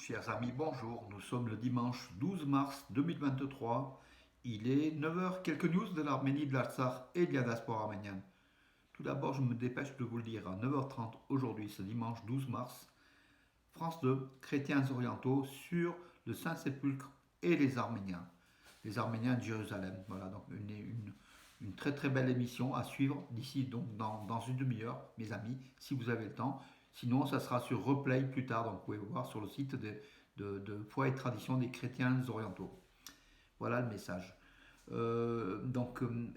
Chers amis, bonjour. Nous sommes le dimanche 12 mars 2023. Il est 9 heures. Quelques news de l'Arménie, de l'Artsakh et de la diaspora arménienne. Tout d'abord, je me dépêche de vous le dire à 9h30 aujourd'hui, ce dimanche 12 mars. France 2, chrétiens orientaux sur le Saint-Sépulcre et les Arméniens. Les Arméniens de Jérusalem. Voilà, donc une très très belle émission à suivre d'ici donc dans une demi-heure, mes amis, si vous avez le temps. Sinon, ça sera sur replay plus tard, donc vous pouvez voir sur le site de Foi et Tradition des chrétiens orientaux. Voilà le message.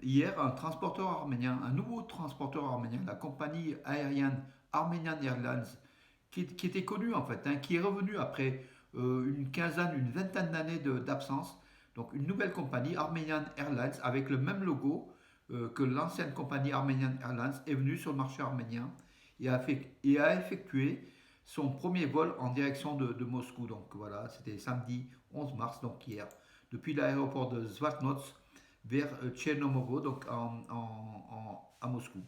Hier, un transporteur arménien, un nouveau transporteur arménien, la compagnie aérienne Armenian Airlines, qui était connu en fait, qui est revenu après une vingtaine d'années d'absence. Donc une nouvelle compagnie, Armenian Airlines, avec le même logo que l'ancienne compagnie Armenian Airlines, est venue sur le marché arménien et a effectué son premier vol en direction de Moscou. Donc voilà, c'était samedi 11 mars, donc hier, depuis l'aéroport de Zvatnots vers Tchernomovo, donc à Moscou,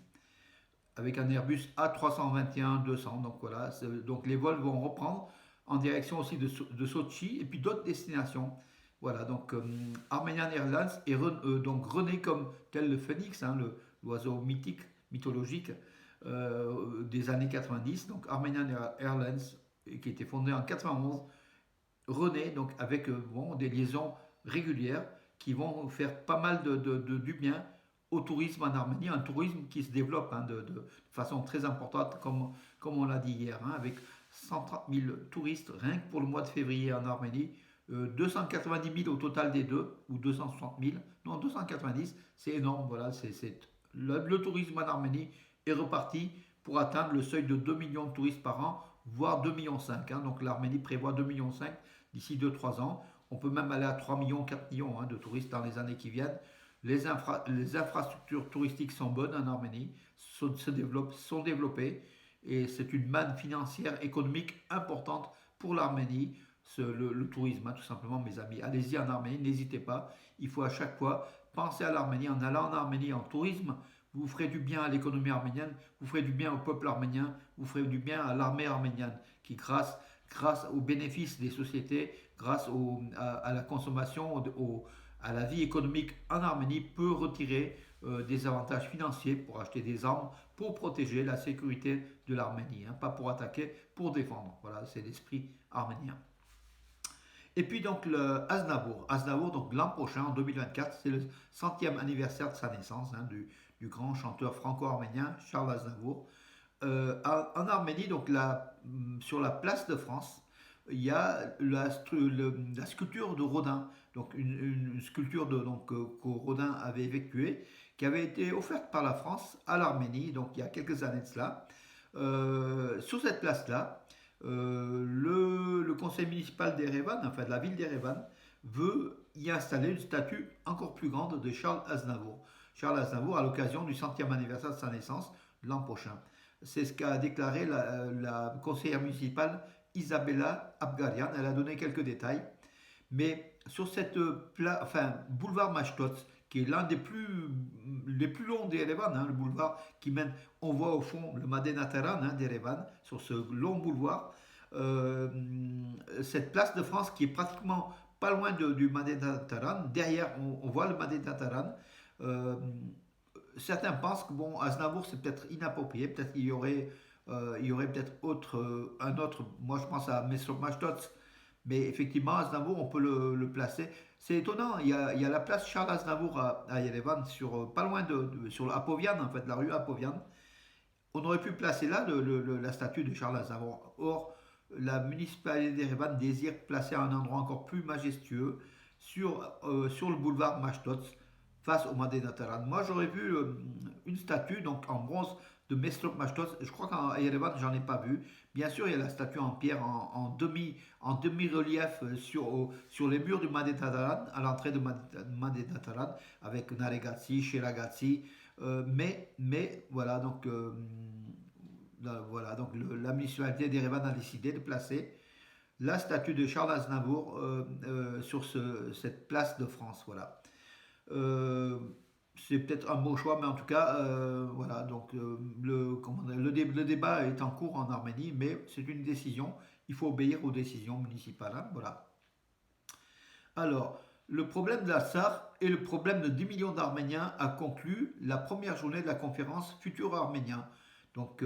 avec un Airbus A321-200. Donc voilà, donc les vols vont reprendre en direction aussi de Sochi et puis d'autres destinations. Voilà, donc Armenian Airlines est donc rené comme tel le phénix, l'oiseau mythique, mythologique des années 90. Donc Armenian Airlines, qui a été fondé en 91, rené donc avec des liaisons régulières qui vont faire pas mal du bien au tourisme en Arménie, un tourisme qui se développe de façon très importante, comme on l'a dit hier, avec 130 000 touristes rien que pour le mois de février en Arménie, 290 000 au total des deux, ou 260 000, non 290, c'est énorme, voilà, le tourisme en Arménie est reparti pour atteindre le seuil de 2 millions de touristes par an, voire 2,5 millions. Donc l'Arménie prévoit 2,5 millions d'ici 2-3 ans. On peut même aller à 3 millions, 4 millions de touristes dans les années qui viennent. Les infrastructures touristiques sont bonnes en Arménie, sont développées, et c'est une manne financière, économique importante pour l'Arménie, le tourisme, tout simplement, mes amis. Allez-y en Arménie, n'hésitez pas. Il faut à chaque fois penser à l'Arménie. En allant en Arménie en tourisme, vous ferez du bien à l'économie arménienne, vous ferez du bien au peuple arménien, vous ferez du bien à l'armée arménienne, qui grâce aux bénéfices des sociétés, grâce à la consommation, à la vie économique en Arménie, peut retirer des avantages financiers pour acheter des armes, pour protéger la sécurité de l'Arménie, pas pour attaquer, pour défendre. Voilà, c'est l'esprit arménien. Et puis donc le Aznavour. Aznavour, donc l'an prochain, en 2024, c'est le centième anniversaire de sa naissance, du grand chanteur franco-arménien Charles Aznavour. En Arménie, donc sur la place de France, il y a la sculpture de Rodin, donc une sculpture que Rodin avait effectuée, qui avait été offerte par la France à l'Arménie, donc il y a quelques années de cela. Sur cette place-là, le conseil municipal d'Erevan, enfin de la ville d'Erevan, veut y installer une statue encore plus grande de Charles Aznavour. Charles Aznavour à l'occasion du centième anniversaire de sa naissance l'an prochain. C'est ce qu'a déclaré la conseillère municipale Isabella Abgarian. Elle a donné quelques détails. Mais sur cette boulevard Mashtots, qui est l'un les plus longs d'Erevan, le boulevard qui mène, on voit au fond le Madenataran d'Erevan, sur ce long boulevard, euh, cette place de France qui est pratiquement pas loin du Madenataran, derrière on voit le Madenataran. Euh, Certains pensent que bon, Aznavour c'est peut-être inapproprié, peut-être il y aurait peut-être un autre, moi je pense à Mesrop Mashtots, mais effectivement, Aznavour, on peut le placer. C'est étonnant, il y a la place Charles Aznavour à Yerevan, pas loin sur Apovian, en fait, la rue Apovian. On aurait pu placer là la statue de Charles Aznavour. Or, la municipalité d'Yerevan désire placer un endroit encore plus majestueux sur le boulevard Mashtots, face au Madinataran. Moi, j'aurais vu une statue donc en bronze de Mesrop Mashtots. Je crois qu'à Yerevan, j'en ai pas vu. Bien sûr, il y a la statue en pierre en demi-relief sur les murs du Madinataran, à l'entrée de Madinataran, avec Naregatsi, Shiragatsi. Mais voilà, donc, la municipalité d'Erevan a décidé de placer la statue de Charles Aznavour sur cette place de France. Voilà. Euh, c'est peut-être un bon choix, mais en tout cas, voilà, donc le débat est en cours en Arménie, mais c'est une décision, il faut obéir aux décisions municipales, hein, voilà. Alors, le problème de la SAR et le problème de 10 millions d'Arméniens a conclu la première journée de la conférence Futur Arménien. Donc,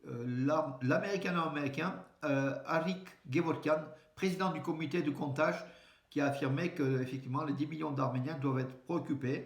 l'américain-américain Arik Gevorkian, président du comité de comptage, qui a affirmé que effectivement les 10 millions d'Arméniens doivent être préoccupés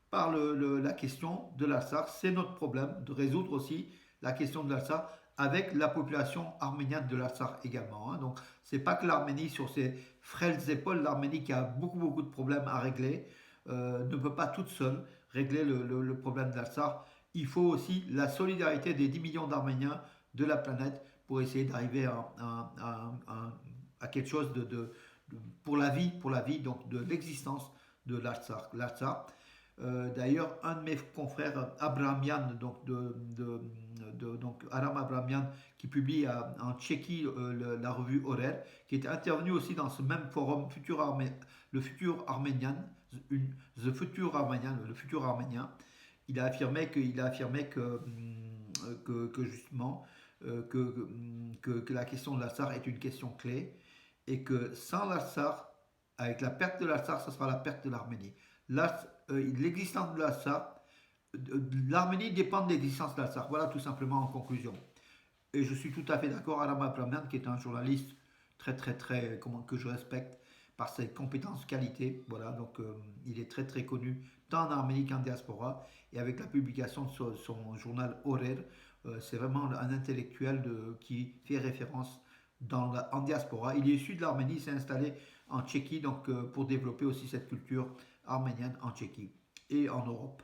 par la question de la SAR. C'est notre problème de résoudre aussi la question de la SAR avec la population arménienne de la SAR également, hein. Donc, c'est pas que l'Arménie sur ses frêles épaules, l'Arménie qui a beaucoup de problèmes à régler, ne peut pas toute seule régler le problème de l'Artsar. Il faut aussi la solidarité des 10 millions d'Arméniens de la planète pour essayer d'arriver à quelque chose pour la vie donc de l'existence de l'Artsar. D'ailleurs, un de mes confrères, Abramian, donc Aram Abramian, qui publie en Tchéquie la revue Horaire, qui est intervenu aussi dans ce même forum le futur arménien, le futur arménien. Il a affirmé que justement que la question de l'Artsar est une question clé et que sans l'Artsar, avec la perte de l'Artsar, ce sera la perte de l'Arménie. L'existence de l'Artsar, l'Arménie dépend de l'existence de l'Artsar. Voilà tout simplement en conclusion. Et je suis tout à fait d'accord avec Arama Plamian, qui est un journaliste très, que je respecte par ses compétences, qualités. Voilà, donc il est très connu tant en Arménie qu'en diaspora. Et avec la publication de son journal Horaire, c'est vraiment un intellectuel qui fait référence en diaspora. Il est issu de l'Arménie, il s'est installé en Tchéquie donc, pour développer aussi cette culture arménienne en Tchéquie et en Europe.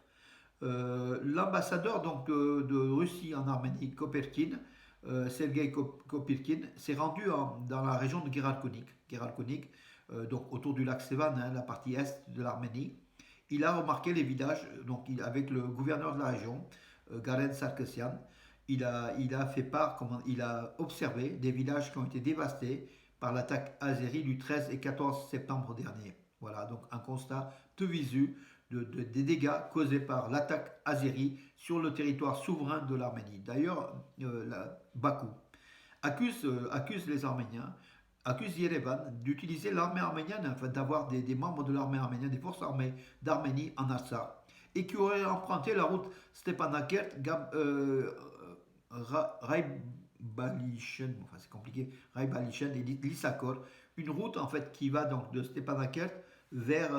L'ambassadeur donc de Russie en Arménie, Koperkin, Sergei Kopyrkin, s'est rendu dans la région de Geralkonik, donc autour du lac Sevan, hein, la partie est de l'Arménie. Il a remarqué les villages, donc avec le gouverneur de la région, Garen Sarkisian, il a observé des villages qui ont été dévastés par l'attaque azérie du 13 et 14 septembre dernier. Voilà, donc un constat de visu des dégâts causés par l'attaque azérie sur le territoire souverain de l'Arménie. D'ailleurs, Bakou accuse les Arméniens, accuse Yerevan d'utiliser l'armée arménienne, enfin d'avoir des membres de l'armée arménienne, des forces armées d'Arménie en Artsakh, et qui auraient emprunté la route Stepanakert, Raibalishen, enfin c'est compliqué, Raibalishen et Lissakor, une route en fait qui va donc de Stepanakert vers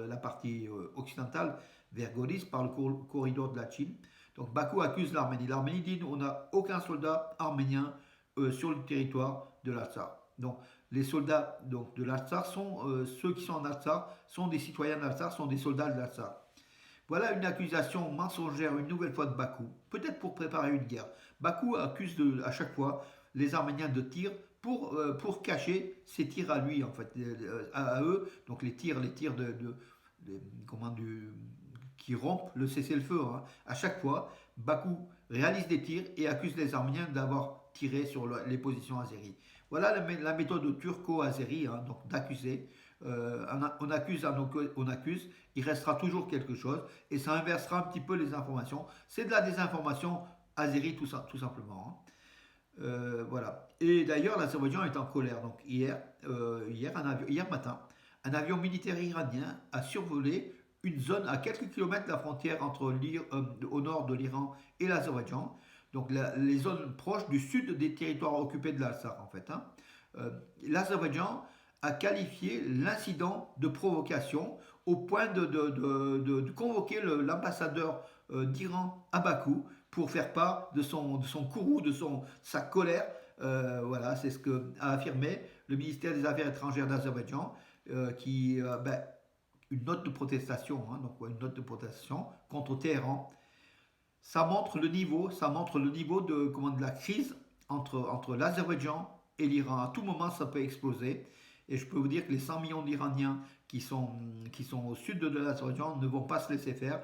la partie occidentale, vers Goris, par le corridor de la Chine. Donc Bakou accuse l'Arménie. L'Arménie dit on n'a aucun soldat arménien sur le territoire de l'Artsakh. Donc les soldats donc, de l'Artsakh sont ceux qui sont en Artsakh, sont des citoyens de l'Artsakh, sont des soldats de l'Artsakh. Voilà une accusation mensongère une nouvelle fois de Bakou, peut-être pour préparer une guerre. Bakou accuse à chaque fois les Arméniens de tirs pour cacher ses tirs à lui, en fait, à eux, donc les tirs qui rompent le cessez-le-feu, hein. À chaque fois, Bakou réalise des tirs et accuse les Arméniens d'avoir tiré sur les positions azéries. Voilà la méthode turco-azérie, hein, donc d'accuser. On accuse, il restera toujours quelque chose et ça inversera un petit peu les informations. C'est de la désinformation azérie tout simplement, hein. Voilà. Et d'ailleurs, l'Azerbaïdjan est en colère. Donc hier matin, un avion militaire iranien a survolé une zone à quelques kilomètres de la frontière au nord de l'Iran et l'Azerbaïdjan. Donc les zones proches du sud des territoires occupés de l'Artsakh en fait, hein. L'Azerbaïdjan a qualifié l'incident de provocation au point de convoquer l'ambassadeur d'Iran à Bakou pour faire part de son courroux, sa colère. Voilà, c'est ce qu'a affirmé le ministère des Affaires étrangères d'Azerbaïdjan, une note de protestation, hein, donc une note de protestation contre Téhéran. Ça montre le niveau de la crise entre l'Azerbaïdjan et l'Iran. À tout moment, ça peut exploser. Et je peux vous dire que les 100 millions d'Iraniens qui sont au sud de l'Azerbaïdjan ne vont pas se laisser faire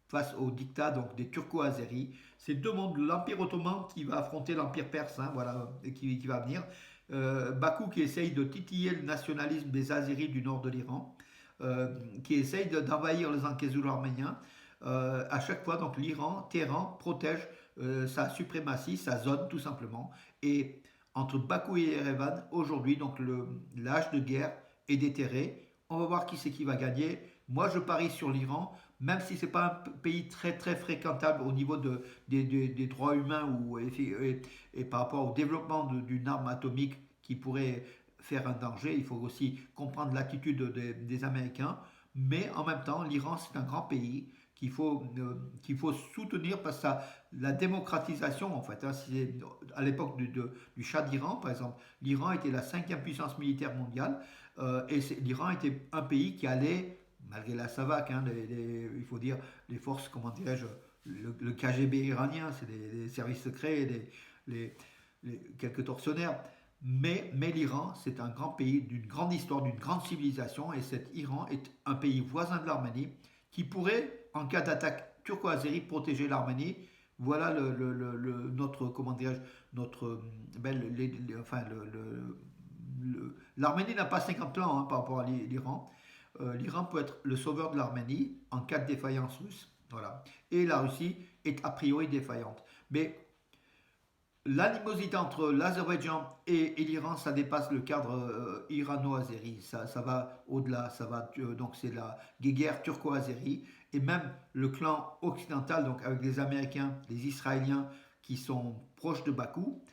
face au diktat donc, des Turco-Azéris. C'est deux mondes, l'Empire ottoman qui va affronter l'Empire perse, hein, voilà, et qui va venir. Bakou qui essaye de titiller le nationalisme des Azéris du nord de l'Iran. qui essaye d'envahir les Ankézouls arméniens. À chaque fois, donc l'Iran, Téhéran protège sa suprématie, sa zone tout simplement. Et entre Bakou et Erevan, aujourd'hui, donc l'âge de guerre est déterré. On va voir qui c'est qui va gagner. Moi, je parie sur l'Iran, même si c'est pas un pays très très fréquentable au niveau des droits humains et par rapport au développement d'une arme atomique qui pourrait faire un danger. Il faut aussi comprendre l'attitude des Américains. Mais en même temps, l'Iran, c'est un grand pays qu'il faut soutenir parce que la démocratisation, en fait, hein, à l'époque du Shah d'Iran, par exemple, l'Iran était la cinquième puissance militaire mondiale et l'Iran était un pays qui allait, malgré la SAVAK, hein, il faut dire, les forces, comment dirais-je, le KGB iranien, c'est les services secrets, quelques tortionnaires. Mais l'Iran, c'est un grand pays d'une grande histoire, d'une grande civilisation, et cet Iran est un pays voisin de l'Arménie qui pourrait, en cas d'attaque turco-azérie, protéger l'Arménie. Voilà notre, comment dirais-je, notre, enfin, l'Arménie n'a pas 50 ans hein, par rapport à l'Iran. L'Iran peut être le sauveur de l'Arménie en cas de défaillance russe. Voilà. Et la Russie est a priori défaillante. Mais l'animosité entre l'Azerbaïdjan et l'Iran, ça dépasse le cadre irano-azéri. Ça va au-delà. Donc c'est la guerre turco-azérie. Et même le clan occidental, donc avec les Américains, les Israéliens qui sont proches de Bakou,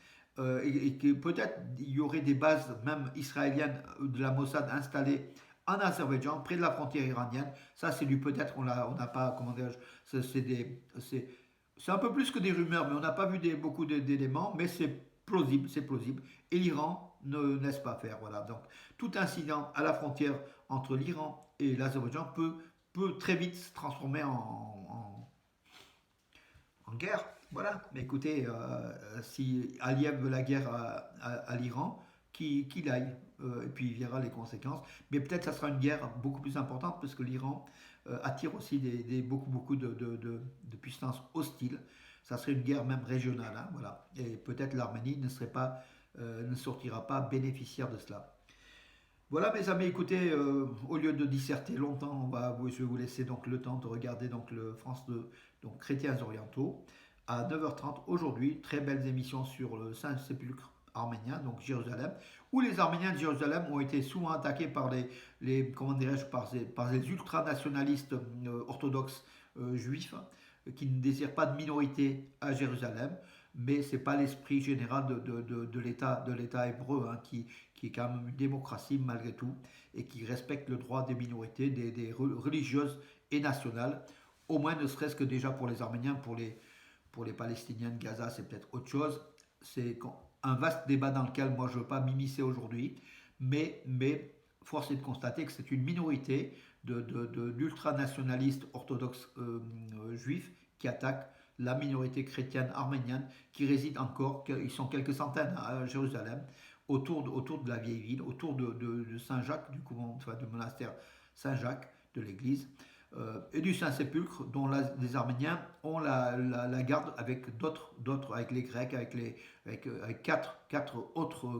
et que peut-être il y aurait des bases même israéliennes de la Mossad installées en Azerbaïdjan, près de la frontière iranienne. Ça, c'est du peut-être, on n'a pas, comment dire, c'est un peu plus que des rumeurs, mais on n'a pas vu beaucoup d'éléments, mais c'est plausible, c'est plausible. Et l'Iran ne laisse pas faire. Voilà. Donc, tout incident à la frontière entre l'Iran et l'Azerbaïdjan peut très vite se transformer en guerre. Voilà. Mais écoutez, si Aliyev veut la guerre à l'Iran, qu'il aille. Et puis il verra les conséquences. Mais peut-être que ça sera une guerre beaucoup plus importante parce que l'Iran attire aussi beaucoup de puissances hostiles. Ça serait une guerre même régionale. Hein, voilà. Et peut-être l'Arménie ne sortira pas bénéficiaire de cela. Voilà mes amis, écoutez, au lieu de disserter longtemps, je vais vous laisser donc le temps de regarder donc le France 2, donc Chrétiens orientaux, à 9h30 aujourd'hui. Très belles émissions sur le Saint-Sépulcre arménien, donc Jérusalem, où les Arméniens de Jérusalem ont été souvent attaqués par comment dirais-je, par les ultranationalistes orthodoxes juifs qui ne désirent pas de minorité à Jérusalem, mais c'est pas l'esprit général de l'État hébreu hein, qui est quand même une démocratie malgré tout et qui respecte le droit des minorités, des religieuses et nationales, au moins ne serait-ce que déjà pour les Arméniens, pour les Palestiniens de Gaza, c'est peut-être autre chose. C'est un vaste débat dans lequel moi je ne veux pas m'immiscer aujourd'hui, mais force est de constater que c'est une minorité d'ultranationalistes orthodoxes juifs qui attaquent la minorité chrétienne arménienne qui réside encore, ils sont quelques centaines à Jérusalem, autour de la vieille ville, autour de Saint-Jacques, du couvent, enfin, du monastère Saint-Jacques, de l'église, et du Saint-Sépulcre, dont les Arméniens ont la garde avec d'autres, avec les Grecs, avec quatre autres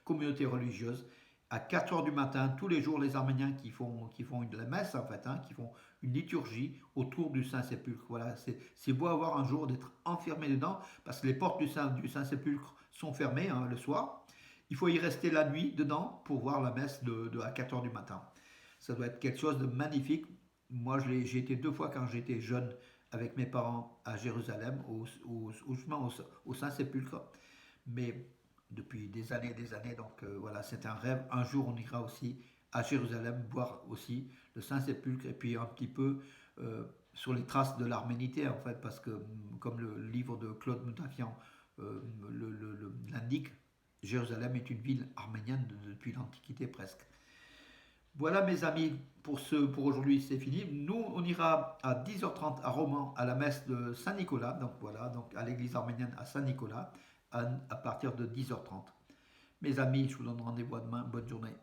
communautés religieuses. À 4 heures du matin, tous les jours, les Arméniens qui font de la messe, en fait, hein, qui font une liturgie autour du Saint-Sépulcre. Voilà, c'est beau avoir un jour d'être enfermé dedans, parce que les portes du Saint-Sépulcre sont fermées hein, le soir. Il faut y rester la nuit dedans pour voir la messe à 4 heures du matin. Ça doit être quelque chose de magnifique. Moi, j'ai été 2 fois quand j'étais jeune avec mes parents à Jérusalem, au Saint-Sépulcre. Mais depuis des années et des années, donc voilà, c'est un rêve. Un jour, on ira aussi à Jérusalem voir aussi le Saint-Sépulcre et puis un petit peu sur les traces de l'arménité, en fait, parce que comme le livre de Claude Moutafian l'indique, Jérusalem est une ville arménienne depuis l'Antiquité presque. Voilà mes amis, pour aujourd'hui c'est fini. Nous on ira à 10h30 à Romans à la messe de Saint-Nicolas, donc voilà, donc à l'église arménienne à Saint-Nicolas à partir de 10h30. Mes amis, je vous donne rendez-vous demain, bonne journée.